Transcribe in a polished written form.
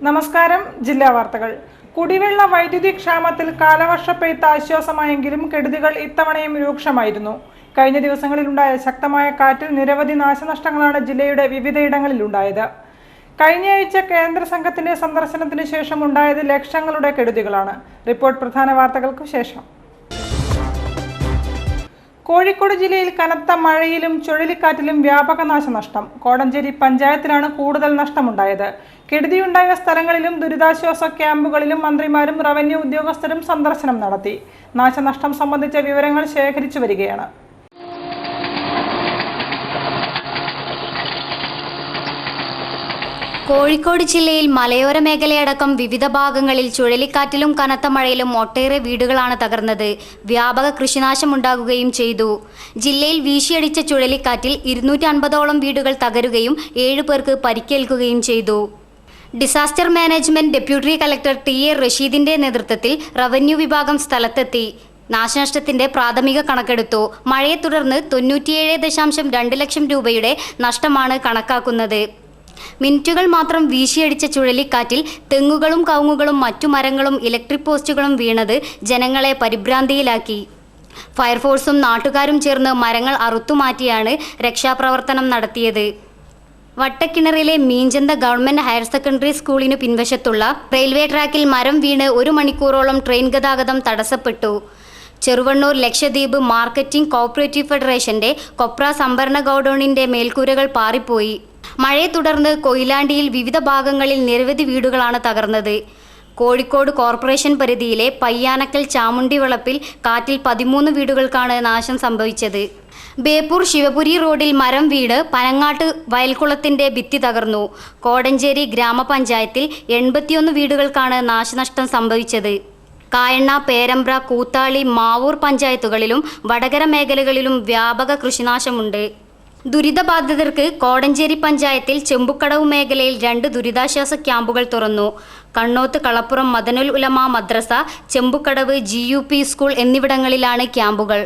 നമസ്കാരം. ജില്ലാ വാർത്തകൾ. കുടിവെള്ള വൈദ്യുതി ക്ഷാമത്തിൽ കാലവർഷപ്പെയ്ത്ത് ആശ്വാസമായെങ്കിലും കെടുതികൾ ഇത്തവണയും രൂക്ഷമായിരുന്നു. കഴിഞ്ഞ ദിവസങ്ങളിലുണ്ടായ ശക്തമായ കാറ്റിൽ നിരവധി നാശനഷ്ടങ്ങളാണ് ജില്ലയുടെ വിവിധയിടങ്ങളിലുണ്ടായത്. കഴിഞ്ഞയാഴ്ച കേന്ദ്ര സംഘത്തിന്റെ സന്ദർശനത്തിന് ശേഷം ഉണ്ടായത് ലക്ഷങ്ങളുടെ കെടുതികളാണ്. റിപ്പോർട്ട് പ്രധാന വാർത്തകൾക്ക് ശേഷം. കോഴിക്കോട് ജില്ലയിൽ കനത്ത മഴയിലും ചുഴലിക്കാറ്റിലും വ്യാപക നാശനഷ്ടം. കോടഞ്ചേരി പഞ്ചായത്തിലാണ് കൂടുതൽ നഷ്ടമുണ്ടായത്. കെടുതിയുണ്ടായ സ്ഥലങ്ങളിലും ദുരിതാശ്വാസ ക്യാമ്പുകളിലും മന്ത്രിമാരും റവന്യൂ ഉദ്യോഗസ്ഥരും സന്ദർശനം നടത്തി. നാശനഷ്ടം സംബന്ധിച്ച വിവരങ്ങൾ ശേഖരിച്ചു വരികയാണ്. കോഴിക്കോട് ജില്ലയിൽ മലയോര മേഖലയടക്കം വിവിധ ഭാഗങ്ങളിൽ ചുഴലിക്കാറ്റിലും കനത്ത മഴയിലും ഒട്ടേറെ വീടുകളാണ് തകർന്നത്. വ്യാപക കൃഷിനാശമുണ്ടാകുകയും ചെയ്തു. ജില്ലയിൽ വീശിയടിച്ച ചുഴലിക്കാറ്റിൽ 250ഓളം വീടുകൾ തകരുകയും 7 പേർക്ക് പരിക്കേൽക്കുകയും ചെയ്തു. Disaster management deputy collector T A. റഷീദിന്റെ നേതൃത്വത്തിൽ റവന്യൂ വിഭാഗം സ്ഥലത്തെത്തി നാശനഷ്ടത്തിന്റെ പ്രാഥമിക കണക്കെടുത്തു. മഴയെ തുടർന്ന് 97.2 ലക്ഷം രൂപയുടെ നഷ്ടമാണ് കണക്കാക്കുന്നത്. മിനിറ്റുകൾ മാത്രം വീശിയടിച്ച ചുഴലിക്കാറ്റിൽ തെങ്ങുകളും കവുങ്ങുകളും മറ്റു മരങ്ങളും ഇലക്ട്രിക് പോസ്റ്റുകളും വീണത് ജനങ്ങളെ പരിഭ്രാന്തിയിലാക്കി. ഫയർഫോഴ്സും നാട്ടുകാരും ചേർന്ന് മരങ്ങൾ അറുത്തുമാറ്റിയാണ് രക്ഷാപ്രവർത്തനം നടത്തിയത്. വട്ടക്കിണറിലെ മീഞ്ചന്ത ഗവൺമെന്റ് ഹയർ സെക്കൻഡറി സ്കൂളിനു പിൻവശത്തുള്ള റെയിൽവേ ട്രാക്കിൽ മരം വീണ് 1 മണിക്കൂറോളം ട്രെയിൻ ഗതാഗതം തടസ്സപ്പെട്ടു. ചെറുവണ്ണൂർ ലക്ഷദ്വീപ് മാർക്കറ്റിംഗ് കോഓപ്പറേറ്റീവ് ഫെഡറേഷന്റെ കൊപ്ര സംഭരണ ഗോഡൌണിന്റെ മേൽക്കൂരകൾ പാറിപ്പോയി. മഴയെ തുടർന്ന് കൊയിലാണ്ടിയിൽ വിവിധ ഭാഗങ്ങളിൽ നിരവധി വീടുകളാണ് തകർന്നത്. കോഴിക്കോട് കോർപ്പറേഷൻ പരിധിയിലെ പയ്യാനക്കൽ ചാമുണ്ടിവളപ്പിൽ കാറ്റിൽ 13 വീടുകൾക്കാണ് നാശം സംഭവിച്ചത്. ബേപ്പൂർ ശിവപുരി റോഡിൽ മരം വീണ് പനങ്ങാട്ട് വയൽക്കുളത്തിന്റെ ഭിത്തി തകർന്നു. കോടഞ്ചേരി ഗ്രാമപഞ്ചായത്തിൽ 81 വീടുകൾക്കാണ് നാശനഷ്ടം സംഭവിച്ചത്. കായണ്ണ, പേരമ്പ്ര, കൂത്താളി, മാവൂർ പഞ്ചായത്തുകളിലും വടകര മേഖലകളിലും വ്യാപക കൃഷിനാശമുണ്ട്. ദുരിതബാധിതർക്ക് കോടഞ്ചേരി പഞ്ചായത്തിൽ ചെമ്പുക്കടവ് മേഖലയിൽ 2 ദുരിതാശ്വാസ ക്യാമ്പുകൾ തുറന്നു. കണ്ണോത്ത് കളപ്പുറം മദനുൽ ഉലമ മദ്രസ, ചെമ്പുക്കടവ് GUP സ്കൂൾ എന്നിവിടങ്ങളിലാണ് ക്യാമ്പുകൾ.